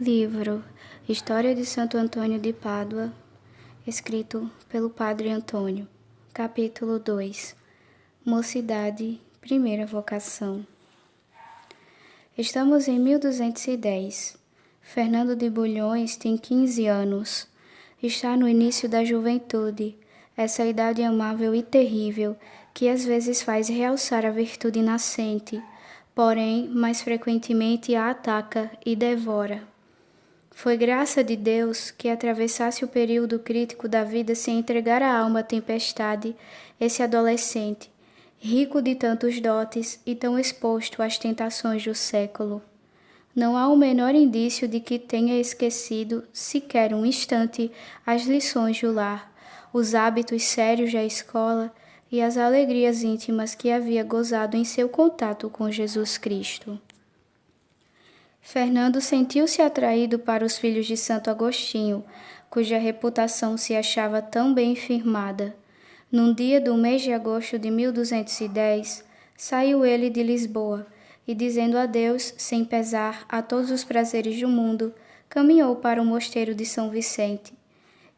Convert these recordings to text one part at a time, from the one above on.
Livro História de Santo Antônio de Pádua, escrito pelo Padre Antônio. Capítulo 2 Mocidade, primeira vocação. Estamos em 1210. Fernando de Bulhões tem 15 anos. Está no início da juventude, essa idade amável e terrível que às vezes faz realçar a virtude nascente, porém mais frequentemente a ataca e devora. Foi graça de Deus que atravessasse o período crítico da vida sem entregar a alma à tempestade esse adolescente, rico de tantos dotes e tão exposto às tentações do século. Não há o menor indício de que tenha esquecido, sequer um instante, as lições do lar, os hábitos sérios da escola e as alegrias íntimas que havia gozado em seu contato com Jesus Cristo. Fernando sentiu-se atraído para os filhos de Santo Agostinho, cuja reputação se achava tão bem firmada. Num dia do mês de agosto de 1210, saiu ele de Lisboa e, dizendo adeus, sem pesar, a todos os prazeres do mundo, caminhou para o mosteiro de São Vicente.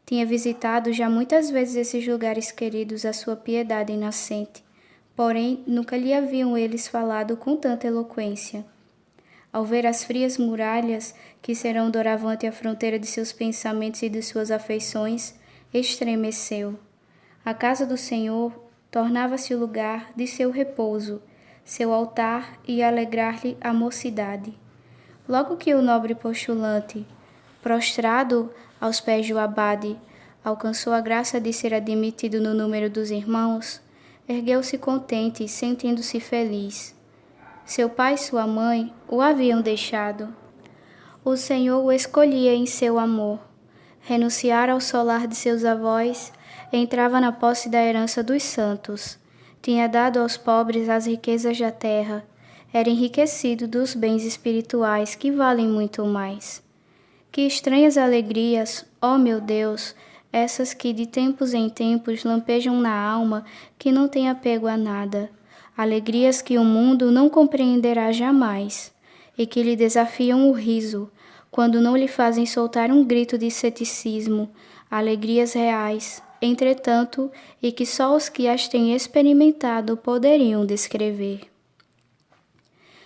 Tinha visitado já muitas vezes esses lugares queridos à sua piedade nascente, porém nunca lhe haviam eles falado com tanta eloquência. Ao ver as frias muralhas, que serão doravante a fronteira de seus pensamentos e de suas afeições, estremeceu. A casa do Senhor tornava-se o lugar de seu repouso, seu altar e alegrar-lhe a mocidade. Logo que o nobre postulante, prostrado aos pés do abade, alcançou a graça de ser admitido no número dos irmãos, ergueu-se contente, sentindo-se feliz. Seu pai e sua mãe o haviam deixado. O Senhor o escolhia em seu amor. Renunciar ao solar de seus avós, entrava na posse da herança dos santos. Tinha dado aos pobres as riquezas da terra. Era enriquecido dos bens espirituais que valem muito mais. Que estranhas alegrias, ó meu Deus, essas que de tempos em tempos lampejam na alma, que não tem apego a nada. Alegrias que o mundo não compreenderá jamais, e que lhe desafiam o riso, quando não lhe fazem soltar um grito de ceticismo, alegrias reais, entretanto, e que só os que as têm experimentado poderiam descrever.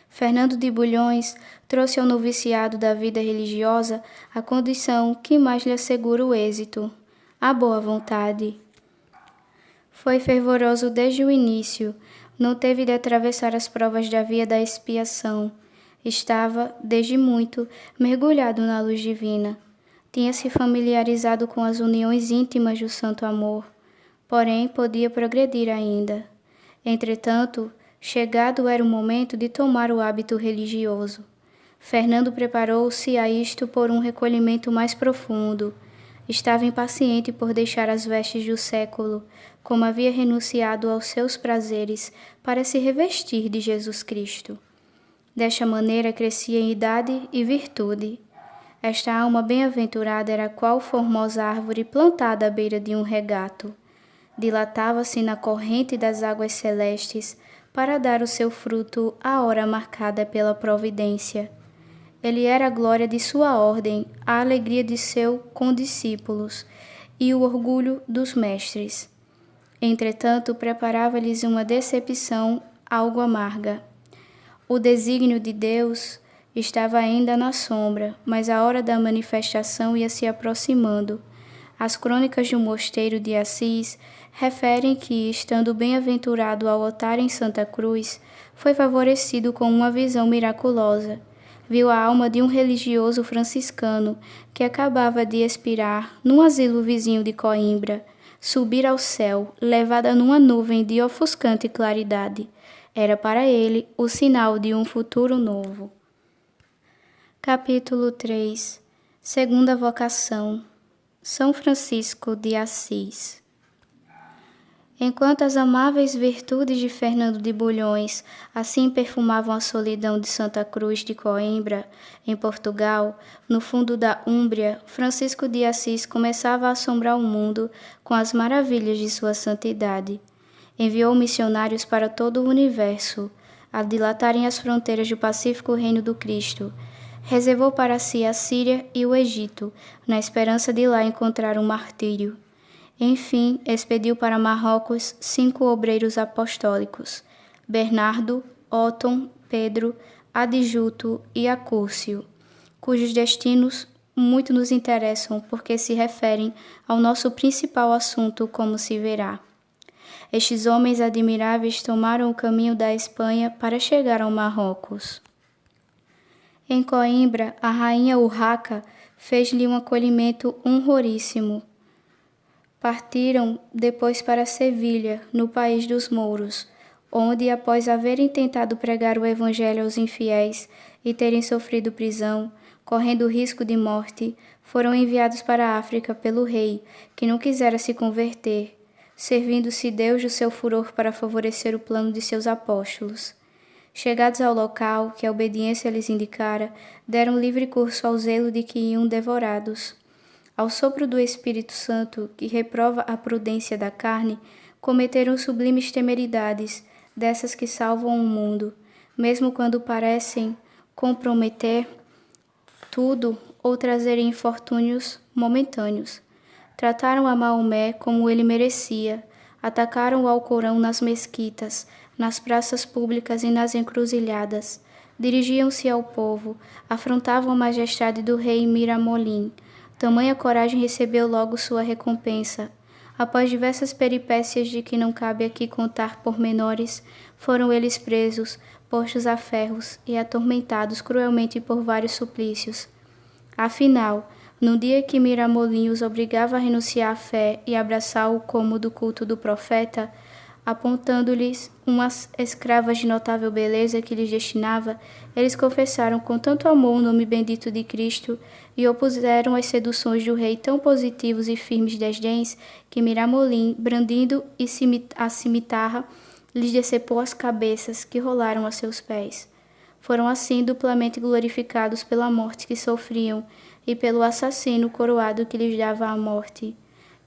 Fernando de Bulhões trouxe ao noviciado da vida religiosa a condição que mais lhe assegura o êxito, a boa vontade. Foi fervoroso desde o início, não teve de atravessar as provas da via da expiação. Estava, desde muito, mergulhado na luz divina. Tinha se familiarizado com as uniões íntimas do santo amor, porém podia progredir ainda. Entretanto, chegado era o momento de tomar o hábito religioso. Fernando preparou-se a isto por um recolhimento mais profundo. Estava impaciente por deixar as vestes do século, como havia renunciado aos seus prazeres para se revestir de Jesus Cristo. Desta maneira crescia em idade e virtude. Esta alma bem-aventurada era qual formosa árvore plantada à beira de um regato. Dilatava-se na corrente das águas celestes para dar o seu fruto à hora marcada pela providência. Ele era a glória de sua ordem, a alegria de seus condiscípulos e o orgulho dos mestres. Entretanto, preparava-lhes uma decepção algo amarga. O desígnio de Deus estava ainda na sombra, mas a hora da manifestação ia se aproximando. As crônicas do mosteiro de Assis referem que, estando bem-aventurado ao altar em Santa Cruz, foi favorecido com uma visão miraculosa. Viu a alma de um religioso franciscano que acabava de expirar num asilo vizinho de Coimbra, subir ao céu, levada numa nuvem de ofuscante claridade. Era para ele o sinal de um futuro novo. Capítulo 3 Segunda vocação. São Francisco de Assis. Enquanto as amáveis virtudes de Fernando de Bulhões assim perfumavam a solidão de Santa Cruz de Coimbra, em Portugal, no fundo da Úmbria, Francisco de Assis começava a assombrar o mundo com as maravilhas de sua santidade. Enviou missionários para todo o universo, a dilatarem as fronteiras do pacífico reino do Cristo. Reservou para si a Síria e o Egito, na esperança de lá encontrar um martírio. Enfim, expediu para Marrocos 5 obreiros apostólicos: Bernardo, Óton, Pedro, Adjuto e Acúrcio, cujos destinos muito nos interessam porque se referem ao nosso principal assunto, como se verá. Estes homens admiráveis tomaram o caminho da Espanha para chegar ao Marrocos. Em Coimbra, a rainha Urraca fez-lhe um acolhimento honroríssimo. Partiram depois para Sevilha, no país dos mouros, onde, após haverem tentado pregar o evangelho aos infiéis e terem sofrido prisão, correndo o risco de morte, foram enviados para a África pelo rei, que não quisera se converter, servindo-se Deus do seu furor para favorecer o plano de seus apóstolos. Chegados ao local que a obediência lhes indicara, deram livre curso ao zelo de que iam devorados. Ao sopro do Espírito Santo, que reprova a prudência da carne, cometeram sublimes temeridades, dessas que salvam o mundo, mesmo quando parecem comprometer tudo ou trazerem infortúnios momentâneos. Trataram a Maomé como ele merecia, atacaram o Alcorão nas mesquitas, nas praças públicas e nas encruzilhadas. Dirigiam-se ao povo, afrontavam a majestade do rei Miramolim. Tamanha coragem recebeu logo sua recompensa. Após diversas peripécias de que não cabe aqui contar pormenores, foram eles presos, postos a ferros e atormentados cruelmente por vários suplícios. Afinal, no dia que Miramolim os obrigava a renunciar à fé e abraçar o cômodo culto do profeta, apontando-lhes umas escravas de notável beleza que lhes destinava, eles confessaram com tanto amor o nome bendito de Cristo e opuseram às seduções do rei tão positivos e firmes desdéns que Miramolim, brandindo a cimitarra, lhes decepou as cabeças que rolaram a seus pés. Foram assim duplamente glorificados pela morte que sofriam e pelo assassino coroado que lhes dava a morte.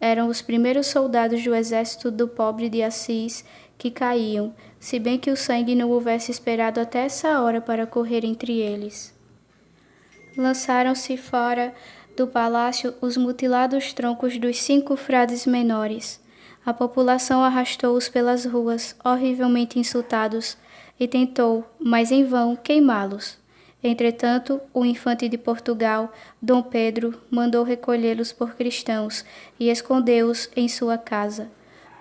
Eram os primeiros soldados do exército do pobre de Assis que caíam, se bem que o sangue não houvesse esperado até essa hora para correr entre eles. Lançaram-se fora do palácio os mutilados troncos dos 5 frades menores. A população arrastou-os pelas ruas, horrivelmente insultados, e tentou, mas em vão, queimá-los. Entretanto, o infante de Portugal, Dom Pedro, mandou recolhê-los por cristãos e escondeu-os em sua casa.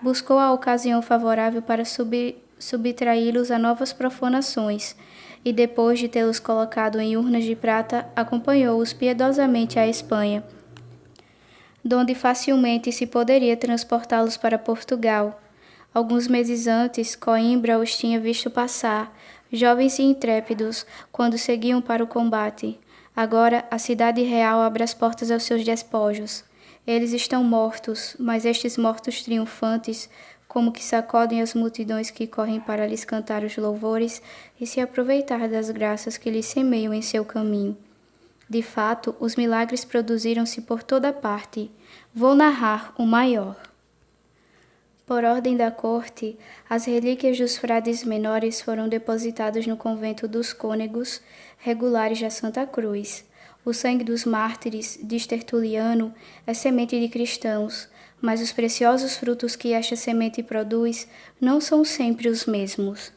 Buscou a ocasião favorável para subtraí-los a novas profanações, e depois de tê-los colocado em urnas de prata, acompanhou-os piedosamente à Espanha, donde facilmente se poderia transportá-los para Portugal. Alguns meses antes, Coimbra os tinha visto passar, jovens e intrépidos, quando seguiam para o combate. Agora a cidade real abre as portas aos seus despojos. Eles estão mortos, mas estes mortos triunfantes, como que sacodem as multidões que correm para lhes cantar os louvores e se aproveitar das graças que lhes semeiam em seu caminho. De fato, os milagres produziram-se por toda parte. Vou narrar o maior. Por ordem da corte, as relíquias dos frades menores foram depositadas no convento dos cônegos regulares da Santa Cruz. O sangue dos mártires, diz Tertuliano, é semente de cristãos, mas os preciosos frutos que esta semente produz não são sempre os mesmos.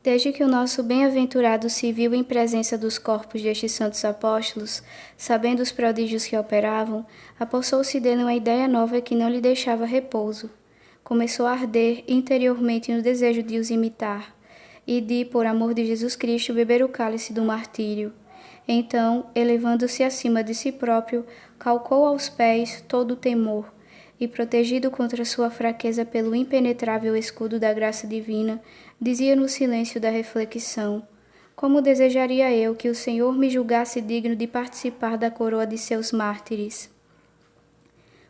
Desde que o nosso bem-aventurado se viu em presença dos corpos destes santos apóstolos, sabendo os prodígios que operavam, apossou-se dele uma ideia nova que não lhe deixava repouso. Começou a arder interiormente no desejo de os imitar e de, por amor de Jesus Cristo, beber o cálice do martírio. Então, elevando-se acima de si próprio, calcou aos pés todo o temor, e, protegido contra sua fraqueza pelo impenetrável escudo da graça divina, dizia no silêncio da reflexão: como desejaria eu que o Senhor me julgasse digno de participar da coroa de seus mártires.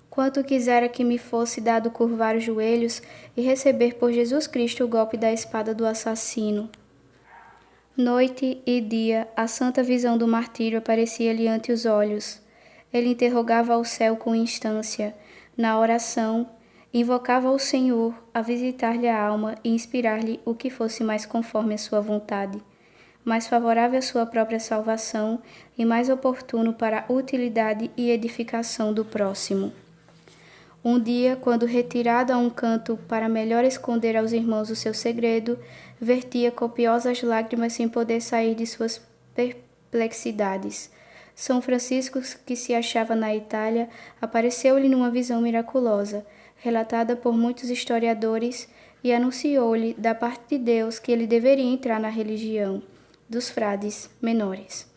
Quanto quisera que me fosse dado curvar os joelhos e receber por Jesus Cristo o golpe da espada do assassino. Noite e dia, a santa visão do martírio aparecia-lhe ante os olhos. Ele interrogava ao céu com instância. Na oração, invocava o Senhor a visitar-lhe a alma e inspirar-lhe o que fosse mais conforme a sua vontade. mais favorável à sua própria salvação e mais oportuno para a utilidade e edificação do próximo. Um dia, quando retirado a um canto para melhor esconder aos irmãos o seu segredo, vertia copiosas lágrimas sem poder sair de suas perplexidades. São Francisco, que se achava na Itália, apareceu-lhe numa visão miraculosa, relatada por muitos historiadores, e anunciou-lhe, da parte de Deus, que ele deveria entrar na religião dos frades menores.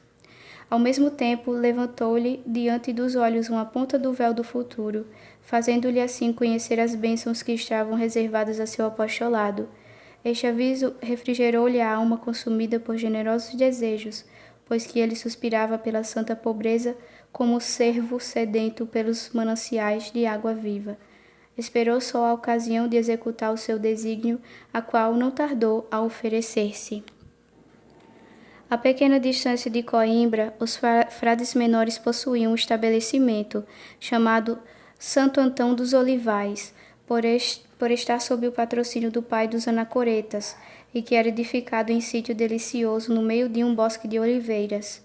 Ao mesmo tempo, levantou-lhe diante dos olhos uma ponta do véu do futuro, fazendo-lhe assim conhecer as bênçãos que estavam reservadas a seu apostolado. Este aviso refrigerou-lhe a alma consumida por generosos desejos, pois que ele suspirava pela santa pobreza como cervo sedento pelos mananciais de água viva. Esperou só a ocasião de executar o seu desígnio, a qual não tardou a oferecer-se. A pequena distância de Coimbra, os frades menores possuíam um estabelecimento, chamado Santo Antão dos Olivais, por estar sob o patrocínio do pai dos anacoretas, e que era edificado em sítio delicioso no meio de um bosque de oliveiras.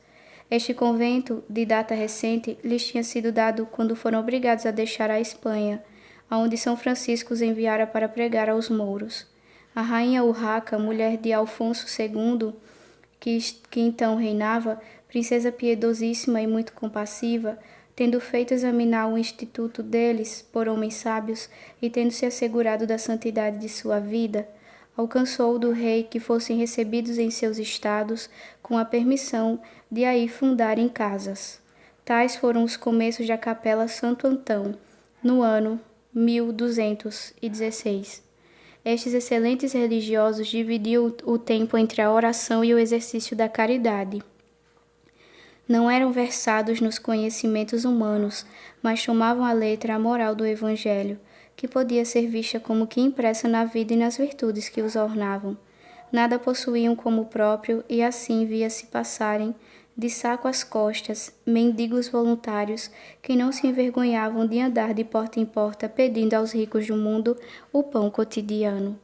Este convento, de data recente, lhes tinha sido dado quando foram obrigados a deixar a Espanha, aonde São Francisco os enviara para pregar aos mouros. A rainha Urraca, mulher de Alfonso II, que então reinava, princesa piedosíssima e muito compassiva, tendo feito examinar o instituto deles por homens sábios e tendo se assegurado da santidade de sua vida, alcançou do rei que fossem recebidos em seus estados com a permissão de aí fundarem casas. Tais foram os começos da Capela Santo Antão, no ano 1216. Estes excelentes religiosos dividiam o tempo entre a oração e o exercício da caridade. Não eram versados nos conhecimentos humanos, mas tomavam à letra a moral do Evangelho, que podia ser vista como que impressa na vida e nas virtudes que os ornavam. Nada possuíam como próprio e assim via-se passarem, de saco às costas, mendigos voluntários que não se envergonhavam de andar de porta em porta pedindo aos ricos do mundo o pão cotidiano.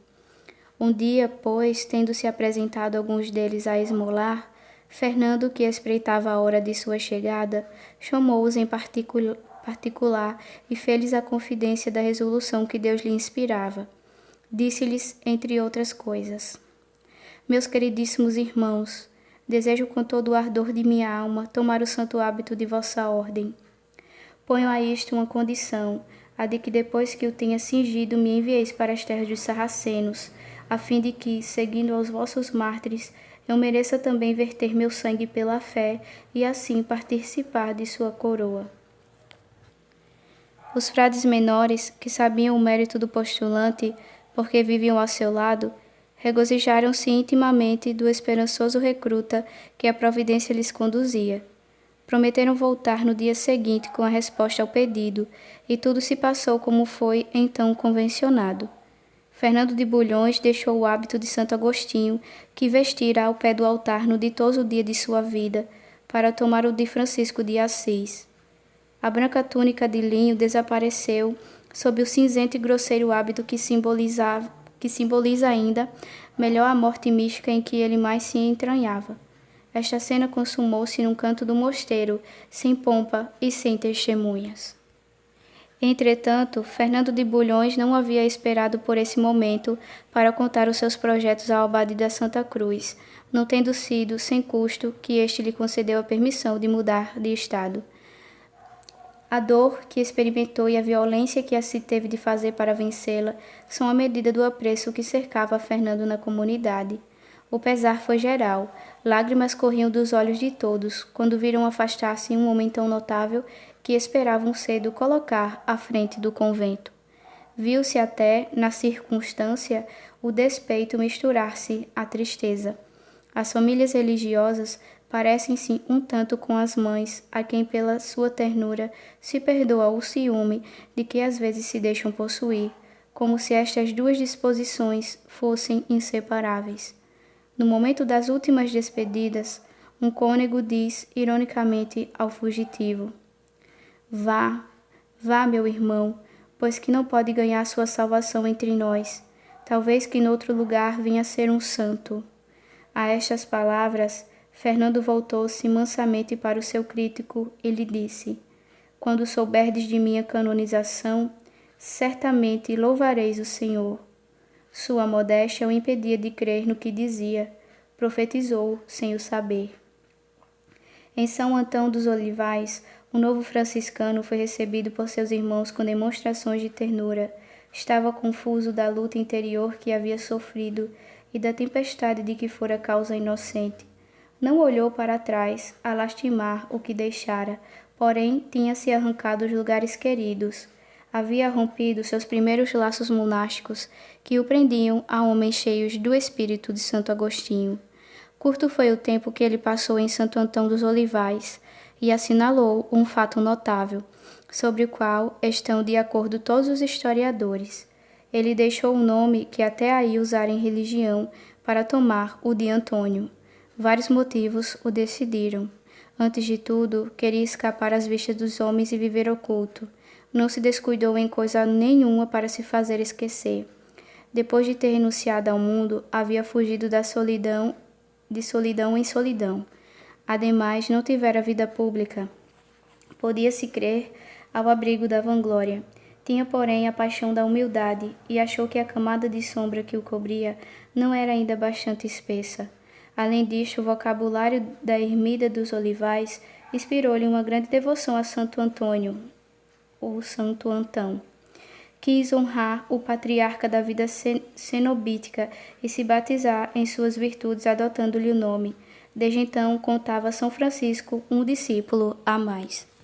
Um dia, pois, tendo-se apresentado alguns deles a esmolar, Fernando, que espreitava a hora de sua chegada, chamou-os em particular e fez-lhes a confidência da resolução que Deus lhe inspirava. Disse-lhes, entre outras coisas: Meus queridíssimos irmãos, desejo com todo o ardor de minha alma tomar o santo hábito de vossa ordem. Ponho a isto uma condição, a de que depois que o tenha cingido me envieis para as terras dos sarracenos, a fim de que, seguindo aos vossos mártires, eu mereça também verter meu sangue pela fé e assim participar de sua coroa. Os frades menores, que sabiam o mérito do postulante, porque viviam ao seu lado, regozijaram-se intimamente do esperançoso recruta que a providência lhes conduzia. Prometeram voltar no dia seguinte com a resposta ao pedido, e tudo se passou como foi então convencionado. Fernando de Bulhões deixou o hábito de Santo Agostinho, que vestira ao pé do altar no ditoso dia de sua vida, para tomar o de Francisco de Assis. A branca túnica de linho desapareceu sob o cinzento e grosseiro hábito que simboliza ainda melhor a morte mística em que ele mais se entranhava. Esta cena consumou-se num canto do mosteiro, sem pompa e sem testemunhas. Entretanto, Fernando de Bulhões não havia esperado por esse momento para contar os seus projetos ao abade da Santa Cruz, não tendo sido, sem custo, que este lhe concedeu a permissão de mudar de estado. A dor que experimentou e a violência que se teve de fazer para vencê-la são a medida do apreço que cercava Fernando na comunidade. O pesar foi geral, lágrimas corriam dos olhos de todos, quando viram afastar-se um homem tão notável que esperavam cedo colocar à frente do convento. Viu-se até, na circunstância, o despeito misturar-se à tristeza. As famílias religiosas parecem-se um tanto com as mães, a quem pela sua ternura se perdoa o ciúme de que às vezes se deixam possuir, como se estas duas disposições fossem inseparáveis. No momento das últimas despedidas, um cônego diz ironicamente ao fugitivo: Vá, vá, meu irmão, pois que não pode ganhar sua salvação entre nós. Talvez que noutro lugar venha a ser um santo. A estas palavras, Fernando voltou-se mansamente para o seu crítico e lhe disse: Quando souberdes de minha canonização, certamente louvareis o Senhor. Sua modéstia o impedia de crer no que dizia, profetizou sem o saber. Em São Antão dos Olivais, o novo franciscano foi recebido por seus irmãos com demonstrações de ternura. Estava confuso da luta interior que havia sofrido e da tempestade de que fora causa inocente. Não olhou para trás, a lastimar o que deixara, porém tinha-se arrancado os lugares queridos. Havia rompido seus primeiros laços monásticos que o prendiam a homens cheios do espírito de Santo Agostinho. Curto foi o tempo que ele passou em Santo Antão dos Olivais e assinalou um fato notável, sobre o qual estão de acordo todos os historiadores. Ele deixou um nome que até aí usaram em religião para tomar o de Antônio. Vários motivos o decidiram. Antes de tudo, queria escapar às vistas dos homens e viver oculto. Não se descuidou em coisa nenhuma para se fazer esquecer. Depois de ter renunciado ao mundo, havia fugido da solidão, de solidão em solidão. Ademais, não tivera vida pública. Podia-se crer ao abrigo da vanglória. Tinha, porém, a paixão da humildade e achou que a camada de sombra que o cobria não era ainda bastante espessa. Além disto, o vocabulário da ermida dos Olivais inspirou-lhe uma grande devoção a Santo Antônio, ou Santo Antão. Quis honrar o patriarca da vida cenobítica e se batizar em suas virtudes, adotando-lhe o nome. Desde então, contava São Francisco um discípulo a mais.